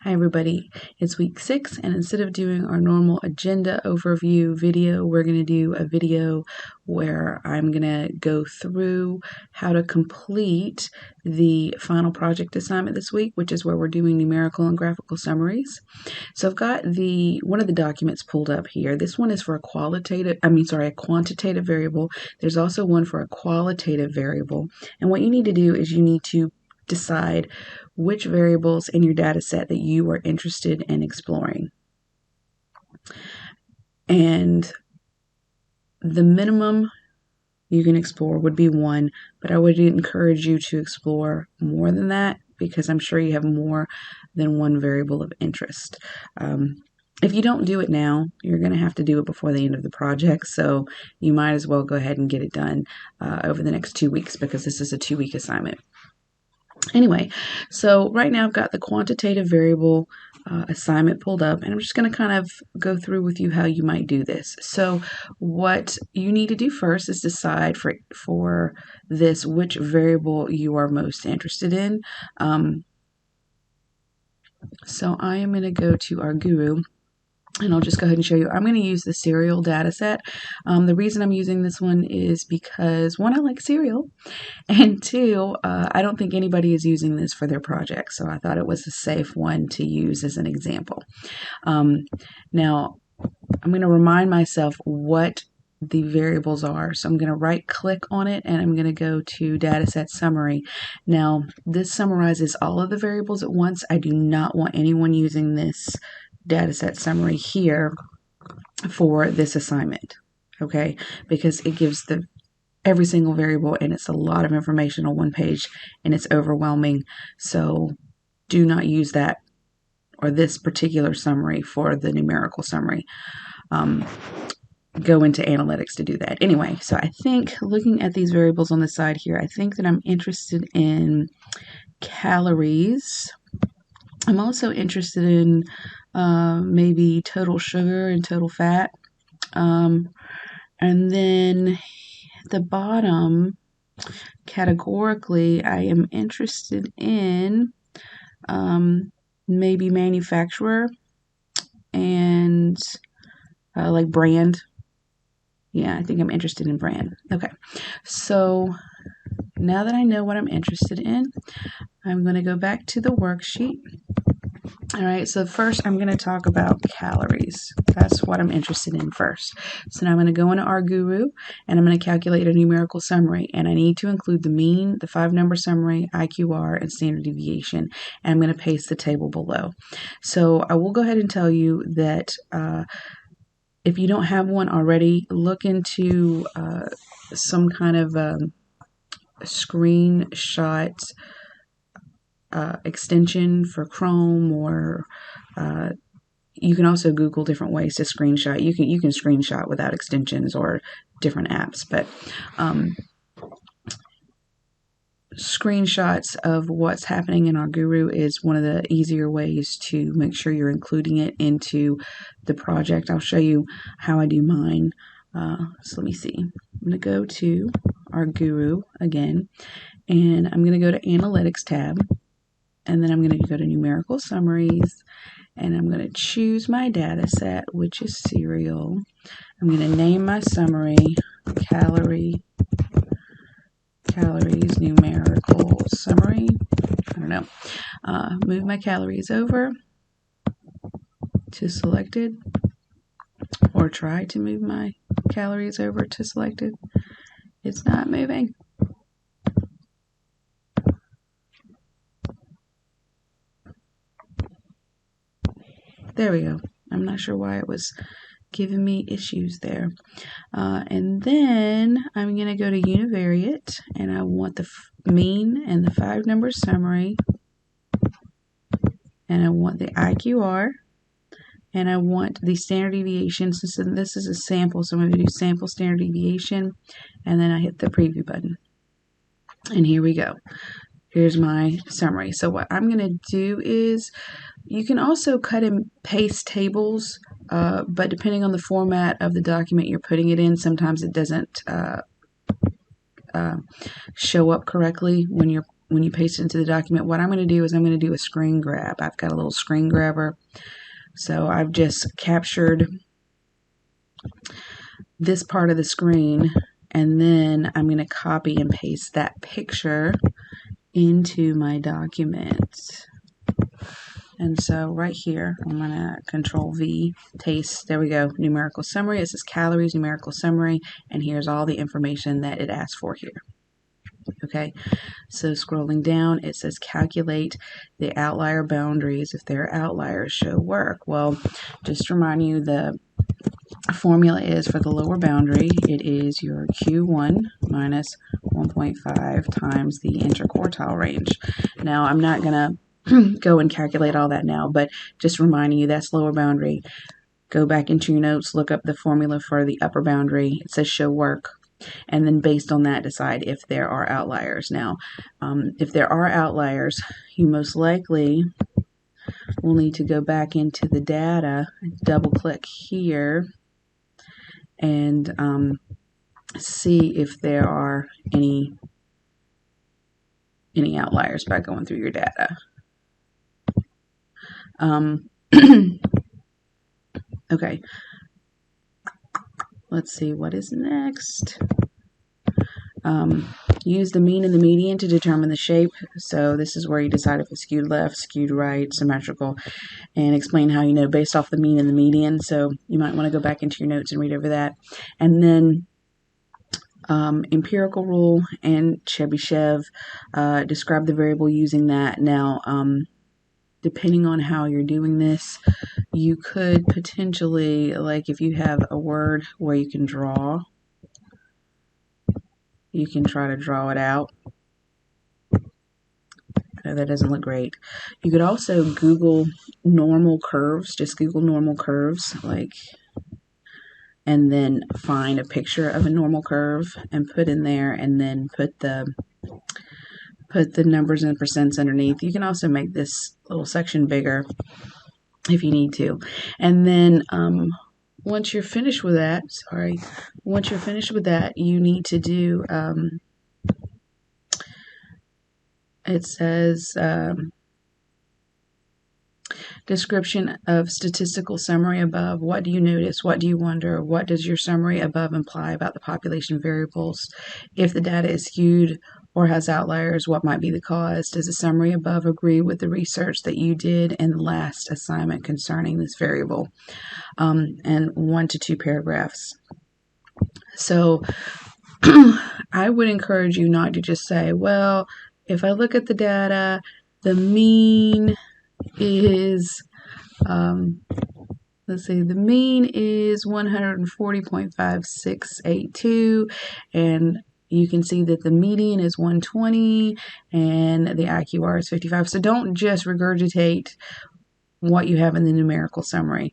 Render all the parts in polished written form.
Hi everybody, it's week 6 and instead of doing our normal agenda overview video, we're going to do a video where I'm going to go through how to complete the final project assignment this week, which is where we're doing numerical and graphical summaries. So I've got one of the documents pulled up here. This one is for a quantitative variable. There's also one for a qualitative variable. And what you need to do is you need to decide which variables in your data set that you are interested in exploring. And the minimum you can explore would be 1, but I would encourage you to explore more than that because I'm sure you have more than one variable of interest. If you don't do it now, you're going to have to do it before the end of the project, so you might as well go ahead and get it done over the next 2 weeks because this is a 2-week assignment. Anyway, so right now I've got the quantitative variable assignment pulled up, and I'm just going to kind of go through with you how you might do this. So what you need to do first is decide for this which variable you are most interested in. So I am going to go to our guru. And I'll just go ahead and show you. I'm going to use the cereal data set. The reason I'm using this one is because, 1, I like cereal, and 2, I don't think anybody is using this for their project, so I thought it was a safe one to use as an example. Now, I'm going to remind myself what the variables are. So I'm going to right click on it and I'm going to go to Dataset Summary. Now, this summarizes all of the variables at once. I do not want anyone using this dataset summary here for this assignment, okay? Because it gives every single variable and it's a lot of information on one page and it's overwhelming. So do not use that or this particular summary for the numerical summary. Go into analytics to do that. Anyway, so I think looking at these variables on the side here, I think that I'm interested in calories. I'm also interested in maybe total sugar and total fat. And then the bottom, categorically, I am interested in maybe manufacturer and like brand. Yeah, I think I'm interested in brand. Okay, so now that I know what I'm interested in, I'm going to go back to the worksheet. All right, so first I'm going to talk about calories. That's what I'm interested in first. So now I'm going to go into our guru and I'm going to calculate a numerical summary. And I need to include the mean, the 5-number summary, IQR, and standard deviation. And I'm going to paste the table below. So I will go ahead and tell you that if you don't have one already, look into some kind of screenshot extension for Chrome, or you can also Google different ways to screenshot. You can screenshot without extensions or different apps, but screenshots of what's happening in our guru is one of the easier ways to make sure you're including it into the project. I'll show you how I do mine. So let me see. I'm going to go to our guru again, and I'm going to go to Analytics tab. And then I'm going to go to Numerical Summaries, and I'm going to choose my data set, which is cereal. I'm going to name my summary Calories Numerical Summary. I don't know. Move my calories over to selected, or try to move my calories over to selected. It's not moving. There we go. I'm not sure why it was giving me issues there. And then I'm going to go to univariate, and I want the mean and the 5-number summary, and I want the IQR, and I want the standard deviation. Since this is a sample, so I'm going to do sample standard deviation, and then I hit the preview button. And here we go. Here's my summary. So what I'm going to do is, you can also cut and paste tables, but depending on the format of the document you're putting it in, sometimes it doesn't show up correctly when you're when you paste it into the document, what I'm going to do is I'm going to do a screen grab. I've got a little screen grabber. So I've just captured this part of the screen, and then I'm going to copy and paste that picture into my document. And so right here, I'm going to Control V, paste, there we go, numerical summary. It says calories, numerical summary, and here's all the information that it asks for here. Okay, so scrolling down, it says calculate the outlier boundaries. If there are outliers, show work. Well, just to remind you, the formula is for the lower boundary, it is your Q1 minus 1.5 times the interquartile range. Now, I'm not going to go and calculate all that now, but just reminding you that's lower boundary. Go back into your notes, look up the formula for the upper boundary. It says show work, and then based on that decide if there are outliers. Now, if there are outliers, you most likely will need to go back into the data, double click here, and see if there are any outliers by going through your data. Okay, let's see what is next. Use the mean and the median to determine the shape. So this is where you decide if it's skewed left, skewed right, symmetrical, and explain how you know based off the mean and the median. So you might want to go back into your notes and read over that. And then empirical rule and Chebyshev, describe the variable using that. Now, depending on how you're doing this, you could potentially, like if you have a word where you can draw, you can try to draw it out. I know that doesn't look great. You could also Google normal curves, just Google normal curves, like, and then find a picture of a normal curve and put in there, and then put the numbers and percents underneath. You can also make this little section bigger if you need to. And then once you're finished with that, you need to do, it says description of statistical summary above. What do you notice? What do you wonder? What does your summary above imply about the population variables? If the data is skewed or has outliers, what might be the cause? Does the summary above agree with the research that you did in the last assignment concerning this variable? And 1 to 2 paragraphs. So I would encourage you not to just say, well, if I look at the data, the mean is, let's see, the mean is 140.5682, and you can see that the median is 120 and the IQR is 55. So don't just regurgitate what you have in the numerical summary.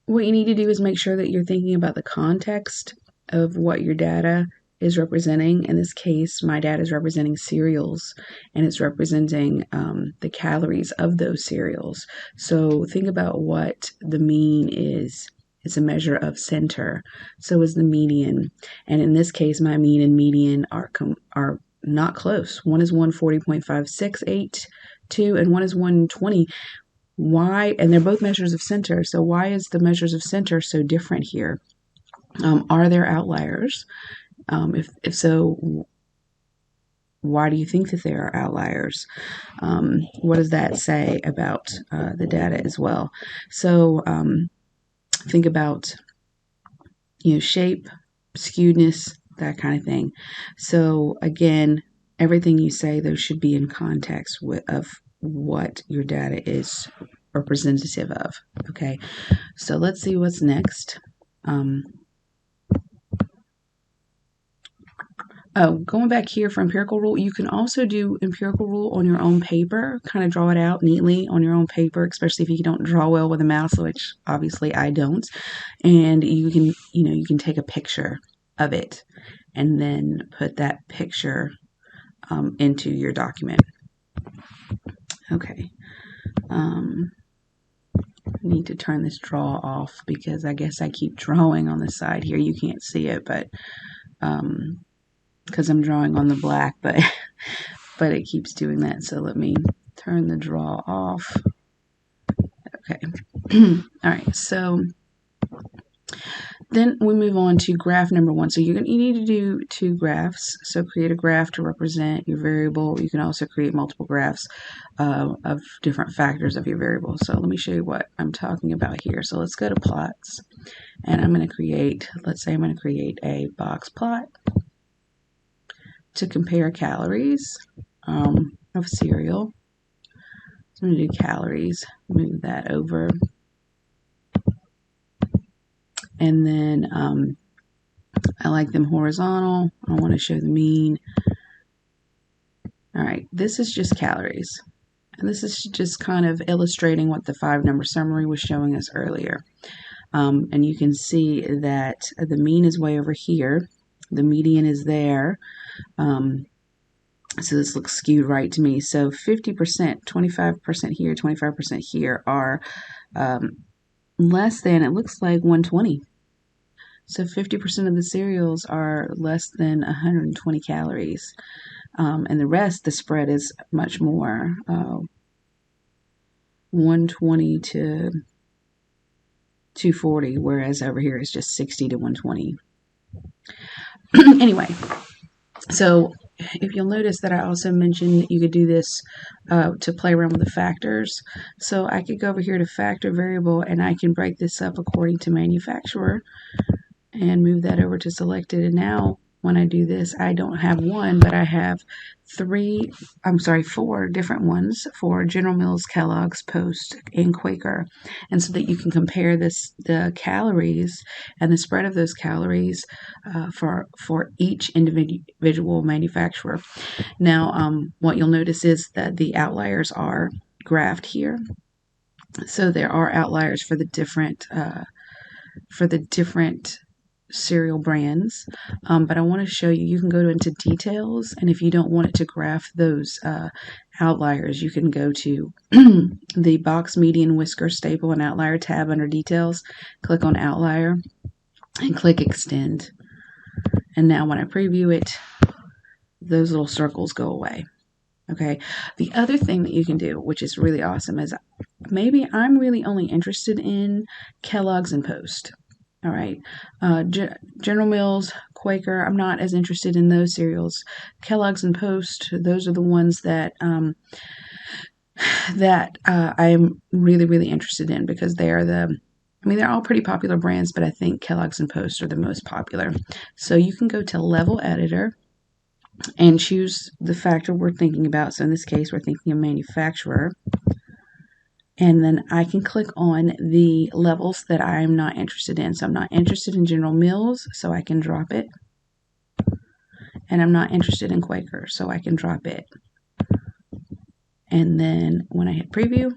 What you need to do is make sure that you're thinking about the context of what your data is representing. In this case, my data is representing cereals, and it's representing the calories of those cereals. So think about what the mean is. It's a measure of center. So is the median. And in this case, my mean and median are not close. One is 140.5682 and one is 120. Why? And they're both measures of center. So why is the measures of center so different here? Are there outliers? If so, why do you think that there are outliers? What does that say about the data as well? So think about, shape, skewedness, that kind of thing. So again, everything you say, those should be in context of what your data is representative of. Okay, so let's see what's next. Going back here for empirical rule, you can also do empirical rule on your own paper, kind of draw it out neatly on your own paper, especially if you don't draw well with a mouse, which obviously I don't. And you can take a picture of it and then put that picture into your document. Okay. I need to turn this draw off because I guess I keep drawing on the side here. You can't see it, but because I'm drawing on the black, but but it keeps doing that. So let me turn the draw off. Okay. All right. So then we move on to graph number 1. So you need to do 2 graphs. So create a graph to represent your variable. You can also create multiple graphs of different factors of your variable. So let me show you what I'm talking about here. So let's go to plots, and I'm going to create, let's say I'm going to create a box plot to compare calories of cereal. So I'm going to do calories, move that over. And then I like them horizontal. I want to show the mean. All right, this is just calories. And this is just kind of illustrating what the 5-number summary was showing us earlier. And you can see that the mean is way over here. The median is there. So this looks skewed right to me. So 50%, 25% here, 25% here are less than, it looks like 120. So 50% of the cereals are less than 120 calories. And the rest, the spread is much more, 120 to 240, whereas over here it's just 60 to 120. Anyway, so if you'll notice that I also mentioned that you could do this to play around with the factors. So I could go over here to factor variable, and I can break this up according to manufacturer and move that over to selected. And now when I do this, I don't have one, but I have 4 different ones for General Mills, Kellogg's, Post, and Quaker. And so that you can compare the calories and the spread of those calories for each individual manufacturer. Now, what you'll notice is that the outliers are graphed here. So there are outliers for the different cereal brands, but I want to show you, you can go into details, and if you don't want it to graph those outliers, you can go to the box, median, whisker, staple, and outlier tab under details, click on outlier, and click extend. And now when I preview it, those little circles go away. Okay, the other thing that you can do, which is really awesome, is maybe I'm really only interested in Kellogg's and Post. All right, General Mills, Quaker, I'm not as interested in those cereals. Kellogg's and Post, those are the ones that I am really, really interested in, because they are they're all pretty popular brands, but I think Kellogg's and Post are the most popular. So you can go to Level Editor and choose the factor we're thinking about. So in this case, we're thinking of manufacturer. And then I can click on the levels that I'm not interested in. So I'm not interested in General Mills, so I can drop it. And I'm not interested in Quaker, so I can drop it. And then when I hit preview,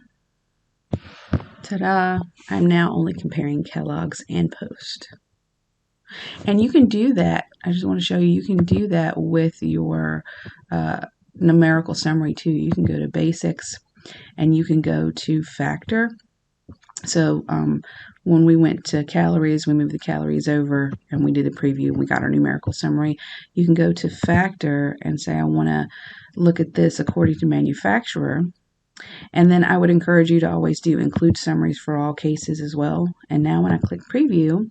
ta-da, I'm now only comparing Kellogg's and Post. And you can do that, I just want to show you, you can do that with your numerical summary too. You can go to basics, and you can go to factor. So when we went to calories, we moved the calories over, and we did the preview, and we got our numerical summary. You can go to factor and say, I want to look at this according to manufacturer. And then I would encourage you to always do include summaries for all cases as well. And now when I click preview,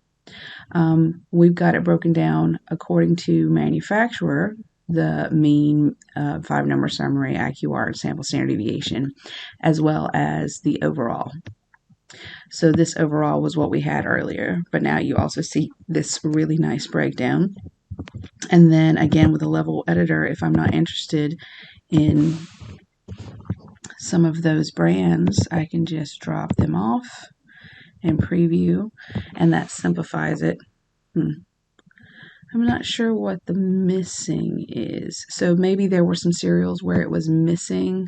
we've got it broken down according to manufacturer, the mean, 5-number summary, IQR, and sample standard deviation, as well as the overall. So this overall was what we had earlier, but now you also see this really nice breakdown. And then again, with a level editor, if I'm not interested in some of those brands, I can just drop them off and preview, and that simplifies it. I'm not sure what the missing is. So maybe there were some cereals where it was missing.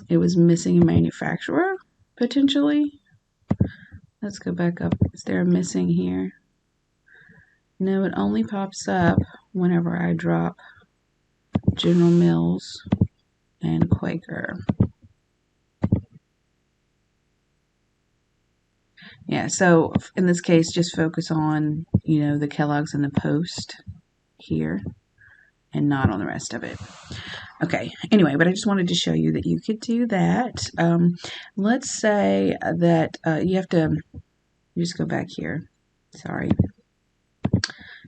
It was missing a manufacturer, potentially. Let's go back up. Is there a missing here? No, it only pops up whenever I drop General Mills and Quaker. Yeah, so in this case, just focus on, the Kellogg's and the Post here and not on the rest of it. Okay, anyway, but I just wanted to show you that you could do that. Let's say that you have to just go back here. Sorry.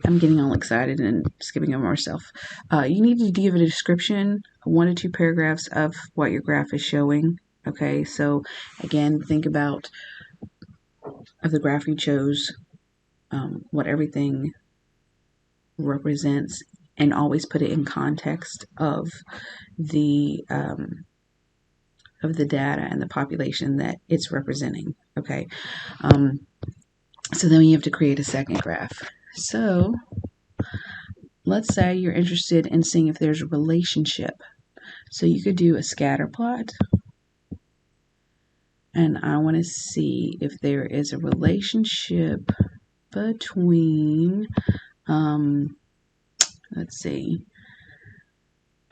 I'm getting all excited and skipping over myself. You need to give a description, 1 to 2 paragraphs of what your graph is showing. Okay, so again, think about of the graph you chose, what everything represents, and always put it in context of the data and the population that it's representing. Okay, so then you have to create a second graph. So let's say you're interested in seeing if there's a relationship. So you could do a scatter plot, and I want to see if there is a relationship between, let's see,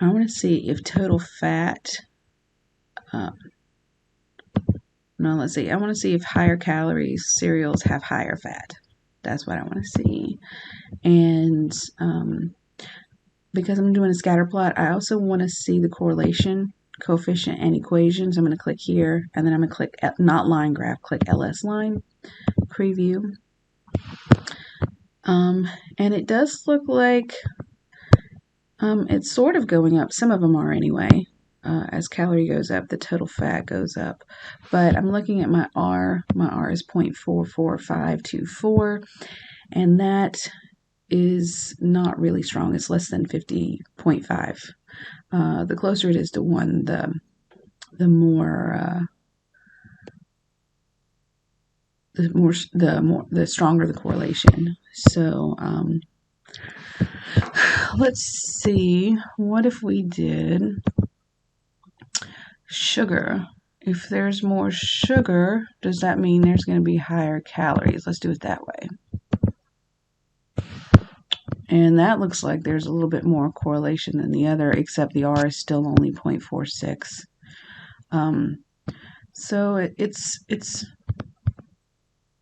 I want to see if total fat, no, let's see, I want to see if higher calories cereals have higher fat. That's what I want to see. And because I'm doing a scatter plot, I also want to see the correlation coefficient and equations. I'm going to click here, and then I'm going to click not line graph, click LS line, preview. And it does look like it's sort of going up. Some of them are anyway. As calorie goes up, the total fat goes up. But I'm looking at my R. My R is 0.44524, and that is not really strong. It's less than 50.5. The closer it is to 1, the stronger the correlation. So let's see, what if we did sugar? If there's more sugar, does that mean there's going to be higher calories? Let's do it that way. And that looks like there's a little bit more correlation than the other, except the R is still only 0.46. So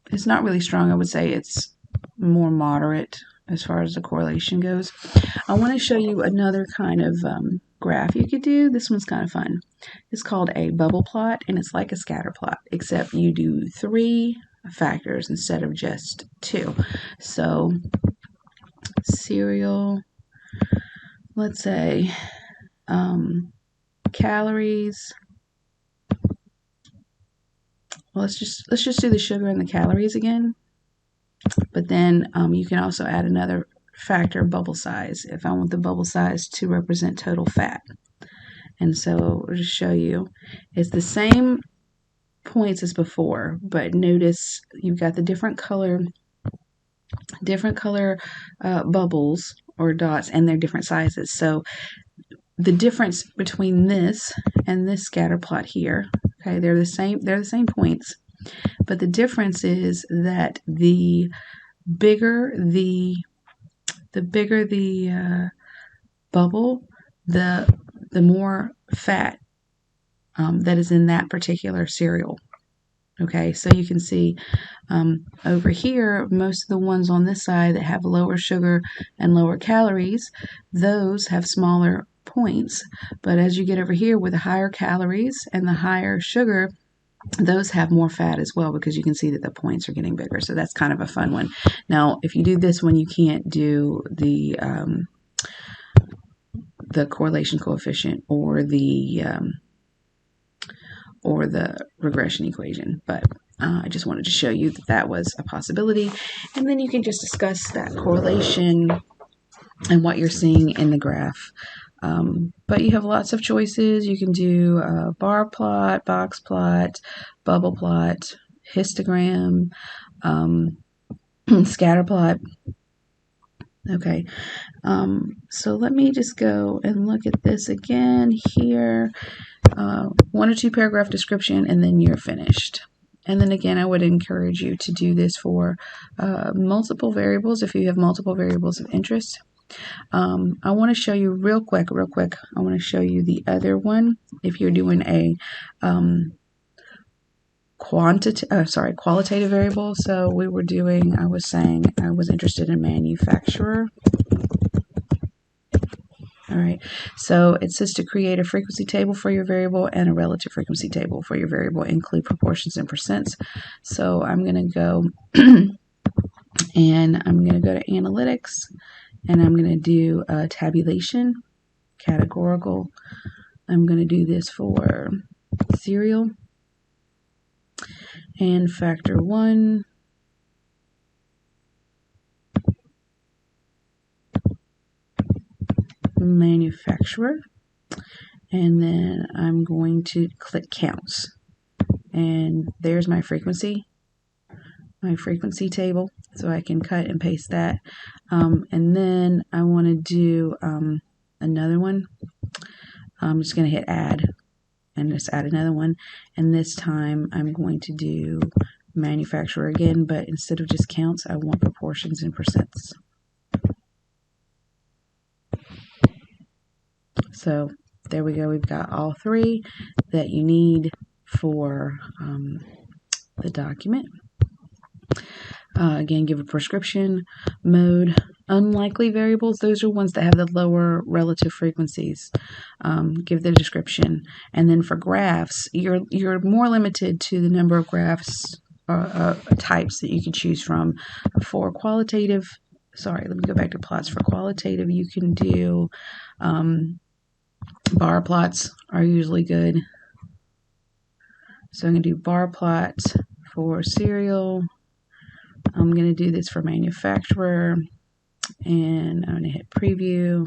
it's not really strong. I would say it's more moderate as far as the correlation goes. I want to show you another kind of graph you could do. This one's kind of fun. It's called a bubble plot, and it's like a scatter plot, except you do 3 factors instead of just 2. So cereal, let's say calories. Well, let's just do the sugar and the calories again. But then you can also add another factor, bubble size, if I want the bubble size to represent total fat. And so I'll just show you, it's the same points as before, but notice you've got the different color bubbles or dots, and they're different sizes. So the difference between this and this scatter plot here, okay, they're the same points, but the difference is that the bigger the bubble, the more fat that is in that particular cereal. Okay, so you can see over here, most of the ones on this side that have lower sugar and lower calories, those have smaller points. But as you get over here with the higher calories and the higher sugar, those have more fat as well, because you can see that the points are getting bigger. So that's kind of a fun one. Now, if you do this one, you can't do the correlation coefficient or the regression equation, but I just wanted to show you that that was a possibility. And then you can just discuss that correlation and what you're seeing in the graph. But you have lots of choices. You can do a bar plot, box plot, bubble plot, histogram, scatter plot. Okay, so let me just go and look at this again here. 1 or 2 paragraph description, and then you're finished. And then again, I would encourage you to do this for multiple variables if you have multiple variables of interest. I want to show you real quick, I want to show you the other one. If you're doing a qualitative variable. So we were doing, I was saying I was interested in manufacturer. All right, so it says to create a frequency table for your variable and a relative frequency table for your variable, include proportions and percents. So I'm going to go and I'm going to go to analytics, and I'm going to do a tabulation, categorical. I'm going to do this for cereal and factor 1. Manufacturer, and then I'm going to click counts, and there's my frequency table, so I can cut and paste that. And then I want to do another one. I'm just going to hit add and just add another one, and this time I'm going to do manufacturer again, but instead of just counts, I want proportions and percents. So there we go. We've got all three that you need for the document. Again, give a prescription mode. Unlikely variables, those are ones that have the lower relative frequencies. Give the description. And then for graphs, you're more limited to the number of graphs types that you can choose from. For qualitative, let me go back to plots. For qualitative, you can do bar plots are usually good. So I'm going to do bar plots for cereal. I'm going to do this for manufacturer, and I'm going to hit preview,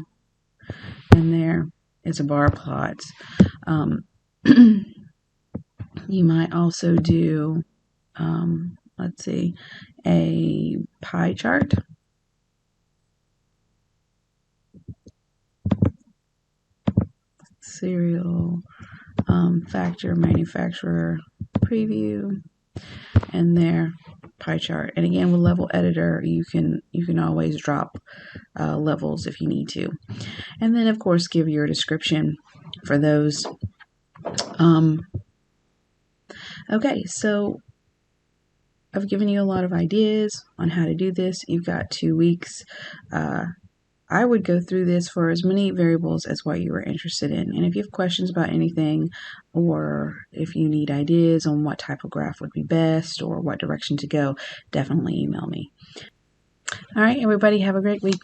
and there is a bar plot. You might also do, let's see, a pie chart. Cereal, factor, manufacturer, preview, and there, pie chart. And again, with level editor, you can always drop levels if you need to. And then of course give your description for those. Okay, so I've given you a lot of ideas on how to do this. You've got 2 weeks. I would go through this for as many variables as what you were interested in. And if you have questions about anything, or if you need ideas on what type of graph would be best or what direction to go, definitely email me. All right, everybody, have a great week.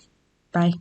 Bye.